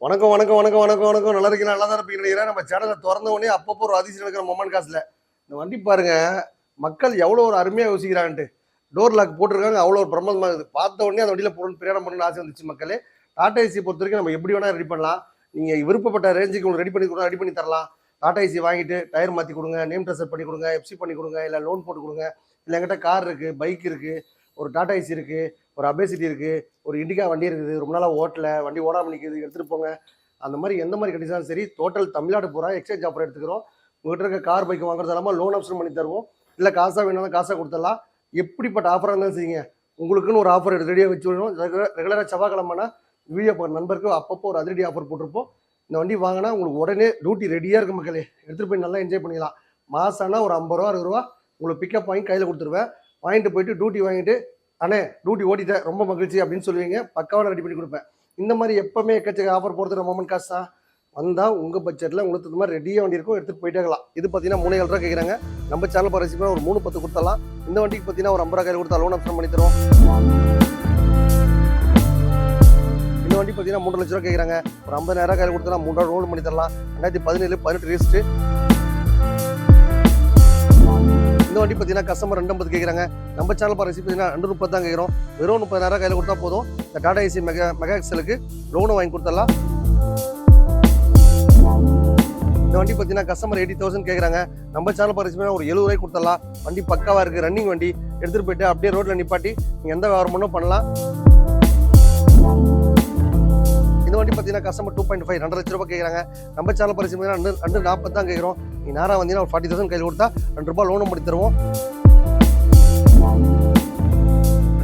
வணக்கம் வணக்கம் வணக்கம் வணக்கம் வணக்கம் நல்லா இருக்கீங்க நல்லா தான் இருப்பீங்க. நம்ம சேனலை திறந்த உடனே அப்பப்போ ஒரு அதிசயம் இருக்கிற மொமெண்ட் காசுல இந்த வண்டி பாருங்க. மக்கள் எவ்வளோ ஒரு அருமையாக யோசிக்கிறான்ட்டு டோர் லாக் போட்டிருக்காங்க. அவ்வளோ ஒரு பிரமாதமாக இருக்குது. பார்த்த உடனே அந்த வண்டியில் பொருள் பிரயாணம் பண்ணணும்னு ஆசை வந்துச்சு மக்களே. டாடா ஏசி பொறுத்த வரைக்கும் நம்ம எப்படி வேணால் ரெடி பண்ணலாம். நீங்கள் விருப்பப்பட்ட ரேஞ்சுக்கு உங்களுக்கு ரெடி பண்ணி கொடுங்க, ரெடி பண்ணி தரலாம். டாடா ஏசி வாங்கிட்டு டயர் மாற்றி கொடுங்க, நேம் ட்ரெஸ்ஸர் பண்ணி கொடுங்க, எஃப்சி பண்ணி கொடுங்க, இல்லை லோன் போட்டு கொடுங்க. இல்லை எங்கிட்ட கார் இருக்குது, பைக் இருக்குது, ஒரு டாடா ஏசி இருக்குது, ஒரு அபேசிட்டி இருக்குது, ஒரு இண்டிகா வண்டி இருக்குது, ரொம்ப நாளாக ஓட்டல வண்டி ஓடாமல் நிற்கிது, எடுத்துகிட்டு போங்க. அந்த மாதிரி எந்த மாதிரி கண்டிஷனாலும் சரி, டோட்டல் தமிழ்நாடு பூரா எக்ஸ்சேஞ்ச் ஆஃபர் எடுத்துக்கிறோம். உங்கள்கிட்ட இருக்க கார் பைக் வாங்குறது இல்லாமல் லோன் ஆப்ஷன் பண்ணி தருவோம். இல்லை காசாக வேணாலும் காசாக கொடுத்துடலாம். எப்படிப்பட்ட ஆஃபராக இருந்தாலும் செய்யுங்க. உங்களுக்குன்னு ஒரு ஆஃபர் எடுத்து ரெடியாக வச்சு விடணும். ரெகுலராக செவ்வாய்க்கிழமைனா வீடியோ போகிற நண்பருக்கு அப்பப்போ ஒரு அதிரடி ஆஃபர் போட்டிருப்போம். இந்த வண்டி வாங்கினா உங்களுக்கு உடனே டியூட்டி ரெடியாக இருக்கும் மக்களே. எடுத்துகிட்டு போய் நல்லா என்ஜாய் பண்ணிக்கலாம். மாதம்னா ஒரு 50 ரூபா 60 ரூபா உங்களுக்கு பிக்கப் வாங்கி கையில் கொடுத்துருவேன். வாங்கிட்டு போயிட்டு டியூட்டி வாங்கிட்டு அண்ணே டியூட்டி ஓட்டிட்டேன் ரொம்ப மகிழ்ச்சி அப்படின்னு சொல்லுவீங்க. பக்காவாக ரெடி பண்ணி கொடுப்பேன். இந்த மாதிரி எப்பவுமே எக்கச்சக்க ஆஃபர் போகிறது மொமெண்ட் காசு தான். வந்தால் உங்கள் பட்ஜெட்டில் உங்களுக்கு இந்த மாதிரி ரெடியாக வண்டி இருக்கும், எடுத்துகிட்டு போயிட்டே இருக்கலாம். இது பார்த்தீங்கன்னா 3,700 ரூபா கேட்குறாங்க. நம்ம சேனல் பரிசு ஒரு 3,10 கொடுத்தலாம். இந்த வண்டிக்கு பார்த்தீங்கன்னா ஒரு 50 ரூபா கையில் கொடுத்தா லோன் ஆப்ஷன் பண்ணி தருவோம். இந்த வண்டி பார்த்தீங்கன்னா 3 லட்ச ரூபா கேட்குறாங்க. ஒரு 50,000 கையில் கொடுத்தா 3 ரூபா லோன் பண்ணி தரலாம். 2017 18 ரிஜிஸ்ட்ரு. இந்த வண்டி பார்த்தீங்கன்னா கஸ்டமர் 250 கேட்குறாங்க. நம்ம சேனல் பரிசு பார்த்தீங்கன்னா 230 தான் கேட்குறோம். வெறும் 30,000 கையில் கொடுத்தா போதும். இந்த டாடா ஏசி மெகா எக்ஸலுக்கு லோனை வாங்கி கொடுத்துடலாம். இந்த வண்டி பார்த்தீங்கன்னா கஸ்டமர் 80,000 கேட்குறாங்க. நம்ம சேனல் பரிசு ஒரு 70 ரூபாய்க்கு கொடுத்துடலாம். வண்டி பக்காவாக இருக்குது, ரன்னிங் வண்டி. எடுத்துகிட்டு போயிட்டு அப்படியே ரோட்டில் நிப்பாட்டி நீங்கள் எந்த வியாபாரம் பண்ணலாம். இந்த வண்டி பார்த்தீங்கன்னா கஸ்டமர் 2.5 2 லட்ச ரூபாய் கேட்குறாங்க. நம்ம சேனல் பரிசு 240 தான் கேட்குறோம். நீங்கள் நேராக வந்தீங்கன்னா ஒரு 40,000 கையில் கொடுத்தா 2 ரூபாய் லோனும் பண்ணி தருவோம்.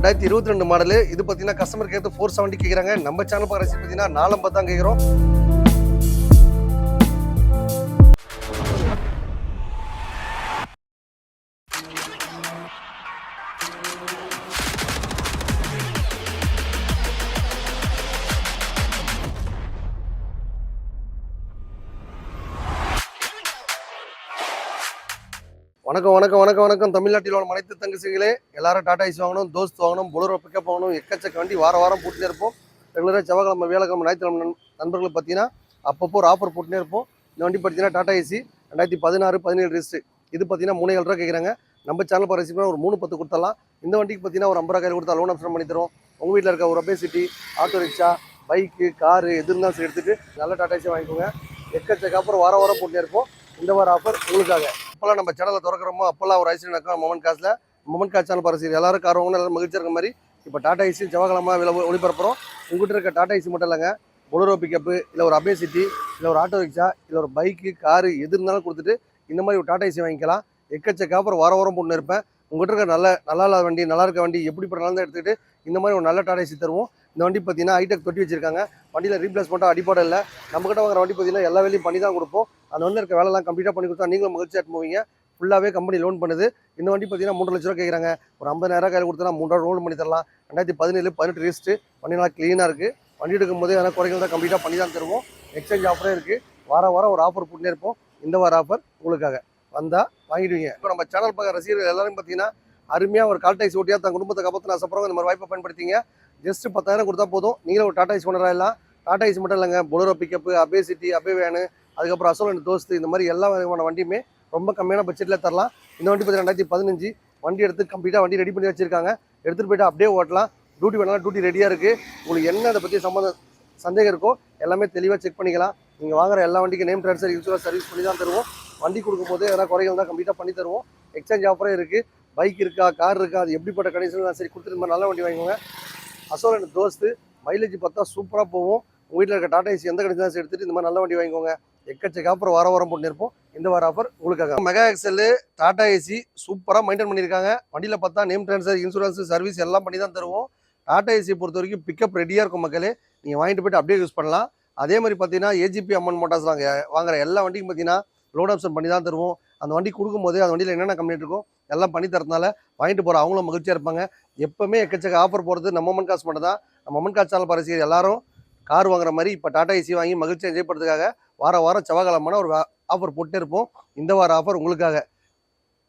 2022 மாடலு. இது பார்த்தீங்கன்னா கஸ்டமர் கேட்டு 470 கேட்குறாங்க. நம்ம சேனல் பரிசு பார்த்தீங்கன்னா 450 தான் கேட்குறோம். வணக்கம் வணக்கம் வணக்கம் வணக்கம். தமிழ்நாட்டில் உள்ள அனைத்து தங்கச்சிகளே, எல்லாரும் டாடா ஏசி வாங்கணும், தோஸ்த் வாங்கணும், பொலரோ பிக்கப் வாங்கணும். எக்கச்சக்க வண்டி வாரம் போட்டுட்டே இருப்போம். ரெகுலராக செவ்வாய்க்கிழமை வியாழக்கிழமை ஞாயிற்றுக்கிழமை நண்பர்கள் பார்த்தீங்கன்னா அப்பப்போ ஒரு ஆஃபர் போட்டுனே இருப்போம். இந்த வண்டி பார்த்தீங்கன்னா டாடா ஏசி 2016 17 ரிஜிஸ்ட்ரு. இது பார்த்தீங்கன்னா 3,700 ரூபா கேட்குறாங்க. நம்ம சேனல் பரிசு ஒரு 310 கொடுத்துடலாம். இந்த வண்டிக்கு பார்த்தீங்கன்னா ஒரு 50 ரூபா கையில் கொடுத்தா லோன் ஆப்ஷன் பண்ணி தரும். உங்கள் வீட்டில் இருக்க ஒரு அபேசிட்டி, ஆட்டோ ரிக்ஷா, பைக்கு, காரு எது இருந்தாலும் சரி எடுத்துகிட்டு நல்ல டாடா ஏசி வாங்கிக்கோங்க. எக்கச்சக்க ஆஃபர் வாரம் போட்டுனே இருப்போம். இந்த வார ஆஃபர் உங்களுக்காக. அப்போல்லாம் நம்ம சேனலை திறக்கிறோமோ அப்போல்லாம் ஒரு ஐசி நடக்கும். மொமெண்ட் காசு சேனல் பரிசு எல்லாரும் கார் வாங்கணும், எல்லாரும் மகிழ்ச்சியாக இருக்க மாதிரி இப்போ டாடா ஏசி செவ்வாய்க்கிழமை ஒளிபரப்புறோம். உங்கள்கிட்ட இருக்க டாடா ஏசி மட்டும் இல்லைங்க, பொலரோ பிக்கப்பு, இல்லை ஒரு அபேசிட்டி, இல்லை ஒரு ஆட்டோ ரிக்ஷா, இல்லை ஒரு பைக்கு, காரு எது இருந்தாலும் கொடுத்துட்டு இந்த மாதிரி ஒரு டாடா ஏசி வாங்கிக்கலாம். எக்கச்சக்க ஆஃபர் வாரம் போட்டு இருப்பேன். உங்கள்கிட்ட இருக்க நல்லா இல்லாத வண்டி, நல்லா இருக்க வண்டி எப்படிப்பட்ட நல்லா எடுத்துக்கிட்டு இந்த மாதிரி ஒரு நல்ல டாடா ஏசி தருவோம். இந்த வண்டி பார்த்தீங்கன்னா ஹைடெக் தொட்டி வச்சிருக்காங்க. வண்டியில் ரீப்ளேஸ்மெண்ட்டாக அடிப்பாடு இல்லை. நம்மகிட்ட வாங்குற வண்டி பார்த்தீங்கன்னா எல்லா வேலையும் பண்ணி தான் கொடுப்போம். அந்த வண்டியில் இருக்க வேலைலாம் கம்ப்ளீட்டாக பண்ணி கொடுத்தா நீங்களும் மகிழ்ச்சியாக போவீங்க. ஃபுல்லாகவே கம்பெனி லோன் பண்ணுது. இந்த வண்டி பார்த்தீங்கன்னா 3 லட்ச ரூபா கேட்குறாங்க. ஒரு 50,000 கையில் கொடுத்தா 3 ரூபா லோன் பண்ணி தரலாம். 2017 18 ரிஜிஸ்ட்ரு. வண்டி நல்லா க்ளீனாக இருக்குது. வண்டி எடுக்கும்போது எதனா குறைகள் தான் கம்ப்ளீட்டாக பண்ணி தான் தருவோம். எக்ஸ்சேஞ்ச் ஆஃபரே இருக்குது. வாரம் ஒரு ஆஃபர் போட்டுனே இருப்போம். இந்த வார ஆஃபர் உங்களுக்காக. வந்தால் வாங்கிடுவீங்க. இப்போ நம்ம சேனல் பார்க்க ரசிகர்கள் எல்லாரும் பார்த்தீங்கன்னா அருமையாக ஒரு கால் டாக்ஸி ஓட்டியாக தன் குடும்பத்தை காப்பாற்றின ஆசைப்படுறவங்க இந்த மாதிரி வாய்ப்பை பயன்படுத்திங்க. ஜஸ்ட் 10,000 கொடுத்தா போதும். நீங்களும் ஒரு டாடா ஏசி ஓனராக எல்லாம். டாடா ஏசி மட்டும் இல்லைங்க, பொலரோ பிக்கப்பு, அபேசிட்டி, அபே வேனு, அதுக்கப்புறம் அசோலன் தோஸ்து, இந்த மாதிரி எல்லா விதமான வண்டியுமே ரொம்ப கம்மியான பட்ஜெட்டில் தரலாம். இந்த வண்டி பார்த்தீங்கன்னா 2015 வண்டி எடுத்து கம்ப்ளீட்டாக வண்டி ரெடி பண்ணி வச்சிருக்காங்க. எடுத்துகிட்டு போய்ட்டு அப்படியே ஓட்டலாம். டியூட்டி வேணாலும் டியூட்டி ரெடியாக இருக்குது. உங்களுக்கு என்ன அதை பற்றி சந்தேகம் இருக்கோ எல்லாமே தெளிவாக செக் பண்ணிக்கலாம். நீங்கள் வாங்குற எல்லா வண்டிக்கு நேம் ட்ரான்ஸ்ஃபர் இன்சூரன்ஸ் சர்வீஸ் பண்ணி தான் தருவோம். வண்டி கொடுக்கும்போது எதனா குறைகள் தான் கம்ப்ளீட்டாக பண்ணி தருவோம். எக்ஸ்சேஞ்ச் ஆஃபரே இருக்குது. பைக் இருக்கா, கார் இருக்கா, அது எப்படிப்பட்ட கண்டிஷன் சரி கொடுத்துட்டு நல்ல வண்டி வாங்கிக்கோங்க. அசோலன் தோஸ்து மைலேஜ் பார்த்தா சூப்பராக போகும். உங்கள் வீட்டில் இருக்க டாடா ஏசி எந்த கண்டிஷன் எடுத்துகிட்டு இந்த மாதிரி நல்ல வண்டி வாங்கிக்கோங்க. எக்கச்சக்க ஆஃபர் வாரம் போட்டு இருப்போம். இந்த வார ஆஃபர் உங்களுக்காக. மெகா எக்ஸல் டாடா ஏசி சூப்பராக மெயின்டைன் பண்ணியிருக்காங்க. வண்டியில் பார்த்தா நேம் ட்ரான்ஸ்ஃபர் இன்சூரன்ஸ் சர்வீஸ் எல்லாம் பண்ணி தான் தருவோம். டாடா ஏசியை பொறுத்த வரைக்கும் பிக்கப் ரெடியாக இருக்கும் மக்களே. நீங்கள் வாங்கிட்டு போய்ட்டு அப்படியே யூஸ் பண்ணலாம். அதே மாதிரி பார்த்தீங்கன்னா ஏஜிபி அம்மன் மோட்டார்ஸ் வாங்குற எல்லா வண்டிக்கும் பார்த்தீங்கன்னா லோன் ஆப்ஷன் பண்ணி தான் தருவோம். அந்த வண்டி கொடுக்கும்போது அந்த வண்டியில் என்னென்ன கம்ப்ளைண்ட் இருக்கோ எல்லாம் பண்ணி தரதுனால வாங்கிட்டு போகிற அவங்களும் மகிழ்ச்சியாக இருப்பாங்க. எப்போவுமே எக்கச்சக்க ஆஃபர் போகிறது நம்ம மொமெண்ட் காசு மட்டும் தான். நம்ம மொமெண்ட் காசு சேனல் பரிசு எல்லாரும் கார் வாங்குற மாதிரி இப்போ டாடா ஏசி வாங்கி மகிழ்ச்சியாக என்ஜாய் பண்ணுறதுக்காக வாரம் செவ்வாய்க்கிழமை ஒரு ஆஃபர் போட்டே இருப்போம். இந்த வார ஆஃபர் உங்களுக்காக.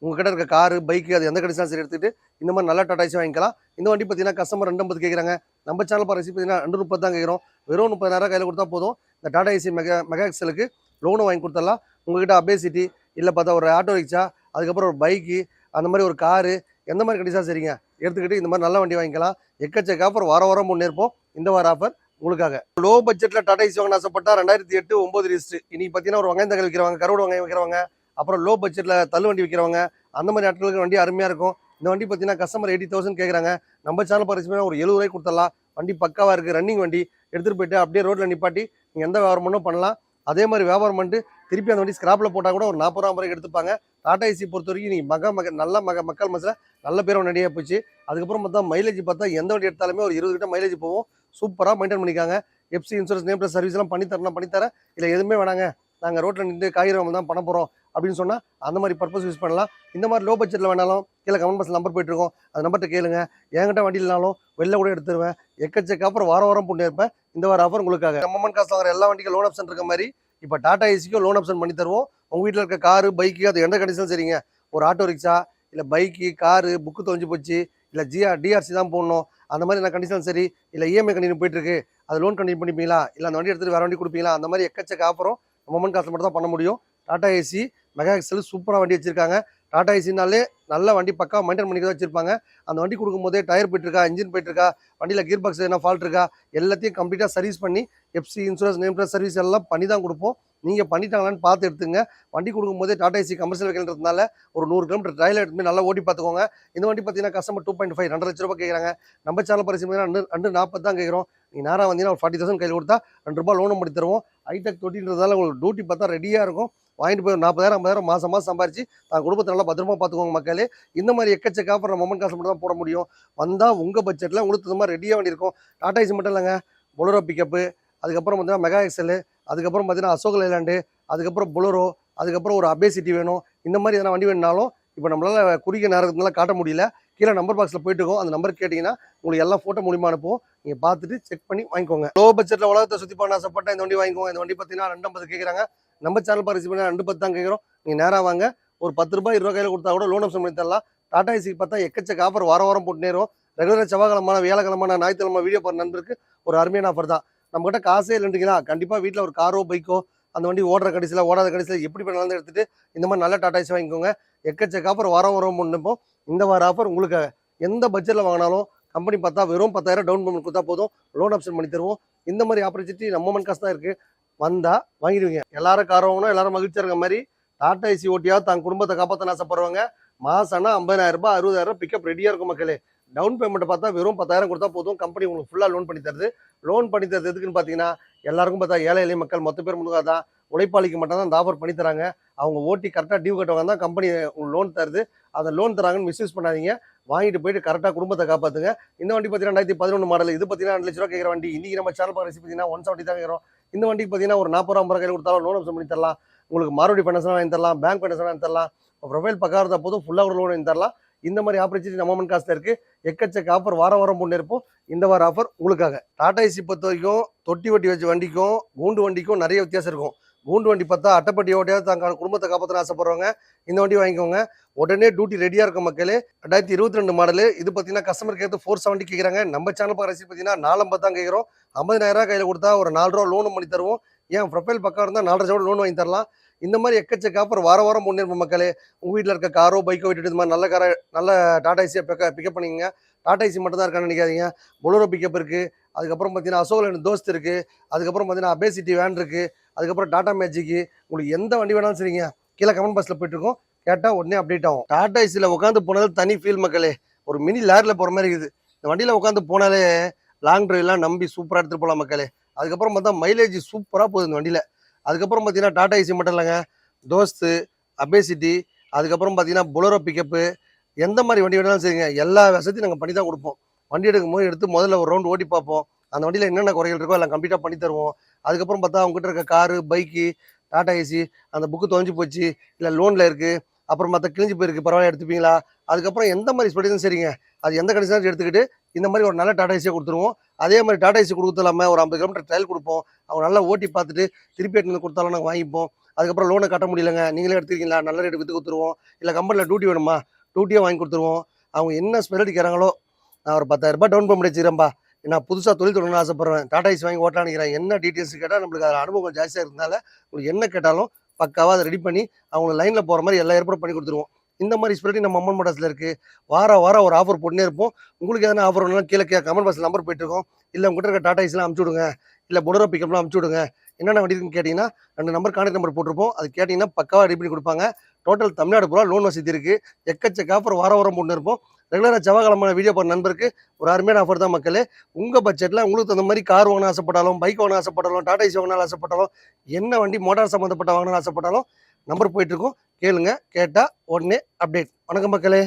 உங்ககிட்ட இருக்க காரு, பைக்கு அது எந்த கண்டிஷனாலும் சரி எடுத்துகிட்டு இந்த மாதிரி நல்ல டாடா ஏசி வாங்கிக்கலாம். இந்த வண்டி பார்த்தீங்கன்னா கஸ்டமர் 250 கேட்குறாங்க. நம்ம சேனல் பாருங்க பார்த்தீங்கன்னா 230 தான் கேட்குறோம். வெறும் 30,000 கையில் கொடுத்தா போதும். இந்த டாடா ஏசி மெகா எக்ஸலுக்கு லோனு வாங்கி கொடுத்துடலாம். உங்ககிட்ட அபேசிட்டி இல்லை பார்த்தா ஒரு ஆட்டோ ரிக்ஷா, அதுக்கப்புறம் ஒரு பைக்கு, அந்த மாதிரி ஒரு காரு, எந்த மாதிரி கண்டிஷா சரிங்க எடுத்துக்கிட்டு இந்த மாதிரி நல்ல வண்டி வாங்கிக்கலாம். எக்கச்சக்க ஆஃபர் வாரம் முன்னேற்போம். இந்த வார ஆஃபர் உங்களுக்காக. லோ பட்ஜெட்டில் டாடா ஏசி வாங்கணும் ஆசைப்பட்டா 2008 9 ரிஜிஸ்ட்ரு. இன்னைக்கு பார்த்தீங்கன்னா ஒரு வெங்காயம் தக்காளி விற்கிறவங்க, கருவாடு வெங்காயம் விற்கிறவங்க, அப்புறம் லோ பட்ஜெட்டில் தள்ளு வண்டி விற்கிறவங்க, அந்த மாதிரி ஆட்களுக்கு வண்டி அருமையாக இருக்கும். இந்த வண்டி பார்த்தீங்கன்னா கஸ்டமர் 80,000 கேட்குறாங்க. நம்ம சேனல் பரிசுமே ஒரு 70 ரூபாய்க்கு கொடுத்துடலாம். வண்டி பக்காவாக இருக்குது, ரன்னிங் வண்டி. எடுத்துகிட்டு போயிட்டு அப்படியே ரோட்டில் நிப்பாட்டி நீங்கள் எந்த வியாபாரம் பண்ணணும் பண்ணலாம். அதே மாதிரி வியாபாரம் பண்ணிட்டு திருப்பி அந்த வண்டி ஸ்கிராப்பில் போட்டால் கூட ஒரு 40 ரூபா வரைக்கும் எடுத்துப்பாங்க. டாடா ஏசி பொறுத்த வரைக்கும் நீங்கள் நல்ல மக்கள் மனசில் நல்ல பேர் வண்டியாக போச்சு. அதுக்கப்புறம் பார்த்தா மைலேஜ் பார்த்தா எந்த வண்டி எடுத்தாலுமே ஒரு 20 கிட்ட மைலேஜ் போகும். சூப்பராக மெயின்டைன் பண்ணிக்காங்க. எஃப்சி இன்சூரன்ஸ் நேம் ப்ளஸ் சர்வீஸ்லாம் பண்ணித்தரேன். இல்லை எதுவுமே வேணாங்க, நாங்கள் ரோட்டில் நின்று காய்கறி தான் பண்ண போகிறோம் அப்படின்னு சொன்னால் அந்த மாதிரி பர்பஸ் யூஸ் பண்ணலாம். இந்த மாதிரி லோ பட்ஜெட்டில் வேணாலும் கீழே கமெண்ட் பாக்ஸில் நம்பர் போயிட்டுருக்கோம், அந்த நம்பர்கிட்ட கேளுங்க. என்கிட்ட வண்டி இல்லைனாலும் வெளில கூட எடுத்துருவேன். எக்கச்சக்க ஆஃபர் வாரம் போட்டு இருப்பேன். இந்த வார ஆஃபர் உங்களுக்காக. நம்ம காசு வாங்குற எல்லா வண்டிக்கும் லோன் ஆப்ஷன் இருக்க மாதிரி இப்போ டாடா ஏசிக்கும் லோன் ஆப்ஷன் பண்ணி தருவோம். உங்கள் வீட்டில் இருக்க காரு பைக்கு அது எந்த கண்டிஷனும் சரிங்க. ஒரு ஆட்டோ ரிக்ஷா இல்லை பைக்கு காரு புக்கு தொலைஞ்சு போச்சு, இல்லை டிஆர்சி தான் போடணும், அந்த மாதிரி என்ன கண்டிஷன் சரி, இல்லை இஎம்ஐ கண்டினியூ போயிட்டுருக்கு, அது லோன் கண்டினியூ பண்ணிப்பீங்களா, இல்லை அந்த வண்டி எடுத்துகிட்டு வேறு வண்டி கொடுப்பீங்களா, அந்த மாதிரி எக்கச்சக்க ஆஃபரும் மொமெண்ட் காசு மட்டும் தான் பண்ண முடியும். டாடா ஏசி மெகா எக்ஸல் சூப்பராக வண்டி வச்சிருக்காங்க. டாடா ஏசினாலே நல்ல வண்டி பக்கா மெயின்டைன் பண்ணி தான் வச்சிருப்பாங்க. அந்த வண்டி கொடுக்கும்போதே டயர் போயிட்டுருக்கா, இன்ஜின் போயிட்டுருக்கா, வண்டியில் கீர் பாக்ஸ் என்ன ஃபால்ட் இருக்கா, எல்லாத்தையும் கம்ப்ளீட்டாக சர்வீஸ் பண்ணி FC insurance name plus service எல்லாம் பண்ணி தான் கொடுப்போம். நீங்கள் பண்ணிட்டாங்களான்னு பார்த்து எடுத்துங்க. வண்டி கொடுக்கும்போதே டாடா ஏசி கமர்ஷியல் வெஹிக்கிள்ன்றதுனால ஒரு 100 கிலோமீட்டர் ட்ரையல் எடுத்து நல்லா ஓட்டி பார்த்துக்கோங்க. இந்த வண்டி பார்த்தீங்கன்னா கஸ்டமர் 2.5 2 லட்ச ரூபாய் கேட்குறாங்க. நம்ம சேனல் பரிசு 240 தான் கேட்குறோம். நீங்கள் நேராக வந்தீங்கன்னா ஒரு 40,000 கையில் கொடுத்தா 2 ரூபா லோனும் பண்ணி தருவோம். ஹைடெக் தொட்டின்றதால உங்களுக்கு டியூட்டி பார்த்தா ரெடியாக இருக்கும். வாங்கிட்டு போய் 40,000 50,000 மாதம் சம்பாரிச்சு தான் குடும்பத்தை நல்லா பத்திரமா பார்த்துக்கோங்க மக்களே. இந்த மாதிரி எக்கச்சக்க ஆஃபர் மொமெண்ட் காசு மட்டும் தான் போட முடியும். வந்தால் உங்கள் பட்ஜெட்டில் உங்களுக்கு தகுந்த மாதிரி ரெடியாக வண்டி இருக்கும். டாடா ஏசி மட்டும் இல்லைங்க, பொலரோ பிக்கப்பு, அதுக்கப்புறம் பார்த்தீங்கன்னா மெகா எக்ஸல், அதுக்கப்புறம் பார்த்தீங்கன்னா அசோக் லைலாண்டு, அதுக்கப்புறம் பொலரோ, அதுக்கப்புறம் ஒரு அபேசிட்டி வேணும். இந்த மாதிரி எதனா வண்டி வேணுனாலும் இப்போ நம்மளால் குறுகிய நேரத்துனால காட்ட முடியல. கீழே நம்பர் பாக்ஸில் போயிட்டு இருக்கோம். அந்த நம்பர் கேட்டிங்கன்னா உங்களுக்கு எல்லாம் ஃபோட்டோ மூலியமாக அனுப்புவோம். நீங்கள் பார்த்துட்டு செக் பண்ணி வாங்கிக்கோங்க. லோ பட்ஜெட்டில் உலகத்தை சுற்றி பண்ண ஆசைப்பட்ட இந்த வண்டி வாங்கிக்கோங்க. இந்த வண்டி பார்த்தீங்கன்னா 250 கேட்குறாங்க. நம்ம சேனல் பாரு ரிசீவ் பண்ணி 210 தான் கேட்குறோம். நீங்கள் நேராக வாங்க. ஒரு 10 ரூபாய் 20 கையில் கொடுத்தா கூட லோன் ஆப்ஷன் பண்ணி தரலாம். டாடா ஏசி பார்த்தா எக்கச்சக்க ஆஃபர் வாரம் போட்டு நேரும். ரெகுலராக செவ்வாய்க்கிழமை வியாழக்கிழமை ஞாயிற்றுக்கிழமை வீடியோ போகிற நண்பருக்கு ஒரு அருமையான ஆஃபர் தான். நம்மகிட்ட காசே இல்லைன்றீங்களா, கண்டிப்பாக வீட்டில் ஒரு காரோ பைக்கோ அந்த வண்டி ஓடுற கடைசியில் ஓடாத கடைசியில் எப்படி பண்ணாலும் எடுத்துகிட்டு இந்த மாதிரி நல்ல டாடா ஏசி வாங்கிக்கோங்க. எக்கச்சக்க ஆஃபர் வாரம் முன்னுப்போம். இந்த வார ஆஃபர் உங்களுக்கு எந்த பட்ஜெட்டில் வாங்கினாலும் கம்பெனி பார்த்தா வெறும் 10,000 டவுன் பேமெண்ட் கொடுத்தா போதும், லோன் ஆப்ஷன் பண்ணி தருவோம். இந்த மாதிரி ஆப்பர்ச்சுனிட்டி நம்ம மண் காசு தான் இருக்குது. வந்தால் வாங்கிடுவீங்க. எல்லாரும் கார் வாங்கணும், எல்லாரும் மகிழ்ச்சியாக இருக்க மாதிரி டாடா ஏசி ஓட்டியாவது தான் குடும்பத்தை காப்பாற்ற ஆசைப்படுறவங்க மாசம்னா 50,000 ரூபாய் 60,000 பிக்கப் ரெடியாக இருக்கும் மக்களே. டவுன் பேமெண்ட் பார்த்தா வெறும் 10,000 கொடுத்தா போதும், கம்பெனி உங்களுக்கு ஃபுல்லாக லோன் பண்ணி தருது. லோன் பண்ணி தருது எதுக்குன்னு பார்த்தீங்கன்னா எல்லாருக்கும் பார்த்தா ஏழை எளிய மக்கள் மொத்த பேர் முழுக்காக தான், உழைப்பாளிக்கு மட்டும் தான் இந்த ஆஃபர் பண்ணி தராங்க. அவங்க ஓட்டி கரெக்டாக டியூ கட்டுவாங்க தான் கம்பெனி உங்களுக்கு லோன் தருது. அதை லோன் தராங்கன்னு மிஸ்யூஸ் பண்ணாதீங்க. வாங்கிட்டு போயிட்டு கரெக்டாக குடும்பத்தை காப்பாற்றுங்க. இந்த வண்டி பார்த்தீங்கன்னா 2011 மாடல். இது பார்த்தீங்கன்னா 2 லட்ச ரூபா கேட்குற வண்டி. இன்றைக்கி நம்ம சேனல் பார்த்து பார்த்தீங்கன்னா 170 தான் கேட்குறோம். இந்த வண்டிக்கு பார்த்தீங்கன்னா ஒரு 40 ரூபா 50 கையில் கொடுத்தாலும் லோன் ஆப்ஷன் பண்ணி தரலாம். உங்களுக்கு மாருதி ஃபைனான்ஸ் வாங்கி தரலாம், பேங்க் ஃபைனான்ஸ் வாங்கி தரலாம். ப்ரொஃபைல் பக்கம் இருந்தால் போதும் ஃபுல்லாக ஒரு லோன் வாங்கி தரலாம். இந்த மாதிரி ஆப்பர்ச்சுனிட்டி நம்ம மண் காசு இருக்குது. எக்கச்சக்க ஆஃபர் வாரம் போட்டு இருப்போம். இந்த வார ஆஃபர் உங்களுக்காக. டாடா ஏசி பொறுத்த வரைக்கும் தொட்டி வட்டி வச்ச வண்டிக்கும் கூண்டு வண்டிக்கும் நிறைய வித்தியாசம் இருக்கும். கூண்டு வண்டி பார்த்தா அட்டைப்பட்டி ஓட்டியாவது தாங்க குடும்பத்தை காப்பாற்ற ஆசைப்படுறவங்க இந்த வண்டி வாங்கிக்கோங்க. உடனே டியூட்டி ரெடியாக இருக்கும் மக்களே. 2022 மாடலு. இது பார்த்தீங்கன்னா கஸ்டமர் கேட்டு 470 கேட்குறாங்க. நம்ம சேனல் பார்க்க ரசீது பார்த்தீங்கன்னா 450 தான் கேட்குறோம். 50,000 கையில் கொடுத்தா ஒரு 4 ரூபா லோனும் பண்ணி தருவோம். ஏன் ப்ரொஃபைல் பக்கம் இருந்தால் 4 லட்சம் லோன் வாங்கி தரலாம். இந்த மாதிரி எக்கச்சக்க ஆஃபர் வாரம் முன்னேறும் மக்களே. உங்கள் வீட்டில் இருக்க காரோ பைக்கோ விட்டுட்டு இந்த மாதிரி நல்ல காரை நல்ல டாடா ஏசியை பிக்கப் பண்ணிக்கங்க. டாடா ஏசி மட்டும் தான் இருக்கான்னு நினைக்காதீங்க. பொலரோ பிக்கப் இருக்குது. அதுக்கப்புறம் பார்த்தீங்கன்னா அசோக் லைலாண்ட் தோஸ்த் இருக்குது. அதுக்கப்புறம் பார்த்தீங்கன்னா அபேசிட்டி வேன் இருக்குது. அதுக்கப்புறம் டாடா மேஜிக்கு. உங்களுக்கு எந்த வண்டி வேணாலும் சரிங்க, கீழே கமெண்ட் பாக்ஸில் போயிட்டுருக்கோம். கேட்டால் உடனே அப்டேட் ஆகும். டாடா ஏசியில் உட்காந்து போனது தனி ஃபீல் மக்களே. ஒரு மினி லேரில் போகிற மாதிரி இருக்குது. இந்த வண்டியில் உட்காந்து போனாலே லாங் ட்ரைவ்லாம் நம்பி சூப்பராக எடுத்துகிட்டு போகலாம் மக்களே. அதுக்கப்புறம் பார்த்தா மைலேஜ் சூப்பராக போகுது இந்த வண்டியில். அதுக்கப்புறம் பார்த்தீங்கன்னா டாடா ஏசி மட்டும் இல்லைங்க, தோஸ்து, அபேசிட்டி, அதுக்கப்புறம் பார்த்தீங்கன்னா பொலரோ பிக்கப்பு, எந்த மாதிரி வண்டி வேணாலும் சரிங்க, எல்லா வசதியும் நாங்கள் பண்ணி தான் கொடுப்போம். வண்டி எடுக்கும்போது எடுத்து முதல்ல ஒரு ரவுண்ட் ஓட்டி பார்ப்போம். அந்த வண்டியில் என்னென்ன குறைகள் இருக்கோ எல்லாம் கம்ப்ளீட்டாக பண்ணி தருவோம். அதுக்கப்புறம் பார்த்தா அவங்ககிட்ட இருக்க காரு பைக்கு டாடா ஏசி அந்த புக்கு தொலைஞ்சு போச்சு, இல்லை லோனில் இருக்குது, அப்புறம் மற்ற கிழிஞ்சு போயிருக்கு, பரவாயில்ல எடுத்துப்பீங்களா, அதுக்கப்புறம் எந்த மாதிரி ஸ்பெடியும் சரிங்க, அது எந்த கண்டிஷனாக எடுத்துக்கிட்டு இந்த மாதிரி ஒரு நல்ல டாடா ஏசியை கொடுத்துருவோம். அதே மாதிரி டாடா ஏசி கொடுத்து இல்லாமல் ஒரு 50 கிலோமீட்டர் ட்ரையல் கொடுப்போம். அவங்க நல்லா ஓட்டி பார்த்துட்டு திருப்பி எடுத்து கொடுத்தாலும் நாங்கள் வாங்கிப்போம். அதுக்கப்புறம் லோனை கட்ட முடியலங்க, நீங்களே எடுத்துக்கிங்களா, நல்ல ரேட்டு விற்று கொடுத்துருவோம். இல்லை கம்பெனியில் டியூட்டி வேணுமா, டியூட்டியும் வாங்கி கொடுத்துருவோம். அவங்க என்ன ஸ்பெஷாலிட்டி கேட்குறாங்களோ, நான் ஒரு 10,000 ரூபாய் டவுன் பேமெண்ட் வச்சுக்கிறேன்ப்பா, நான் புதுசாக தொழில் தொடங்கணும்னு ஆசைப்படுறேன், டாடா ஏசி வாங்கி ஓட்டலான்னு நினைக்கிறேன், என்ன டீட்டெயில்ஸ் கேட்டால் நம்மளுக்கு அதில் அனுபவம் ஜாஸ்தியாக இருந்தால உங்களுக்கு என்ன கேட்டாலும் பக்காவாக அதை ரெடி பண்ணி அவங்க லைனில் போகிற மாதிரி எல்லா ஏற்பாடும் பண்ணி கொடுத்துருவோம். இந்த மாதிரி ஸ்பெஷாலிட்டி நம்ம அம்மன் மோட்டார்ஸில் இருக்குது. வாரம் ஒரு ஆஃபர் போட்டுனே இருப்போம். உங்களுக்கு எதனா ஆஃபர் வேணும்னா கீழே கமெண்ட் பாக்ஸில் நம்பர் போயிட்டுருக்கோம். இல்லை உங்கள்கிட்ட இருக்க டாடா ஏசிலாம் அமுச்சு விடுங்க, இல்லை பொலரோ பிக்கப்லாம் அமுச்சு விடுங்க, என்னென்ன வண்டி இருக்குன்னு கேட்டிங்கன்னா 2 நம்பர் கான்டாக்ட் நம்பர் போட்டிருப்போம். அது கேட்டிங்கன்னா பக்காவாக ரெடி பண்ணி கொடுப்பாங்க. டோட்டல் தமிழ்நாடு பூரா லோன் வசதி இருக்குது. எக்கச்சக்க ஆஃபர் வாரம் போட்டு இருப்போம். ரெகுலராக செவ்வாய்க்கிழமை வீடியோ போகிற நண்பருக்கு ஒரு அருமையான ஆஃபர் தான் மக்களே. உங்கள் பட்ஜெட்டில் உங்களுக்கு தகுந்த மாதிரி கார் வாங்கணும் ஆசைப்பட்டாலும், பைக் வாங்கணும் ஆசைப்பட்டாலும், டாடா ஏசி வாங்கணும் ஆசைப்பட்டாலும், என்ன வண்டி மோட்டார் சம்மந்தப்பட்ட வாங்கணும்னு ஆசைப்பட்டாலும் நம்பர் போயிட்டுருக்கோம். கேளுங்க, கேட்டால் உடனே அப்டேட். வணக்கம் மக்களே.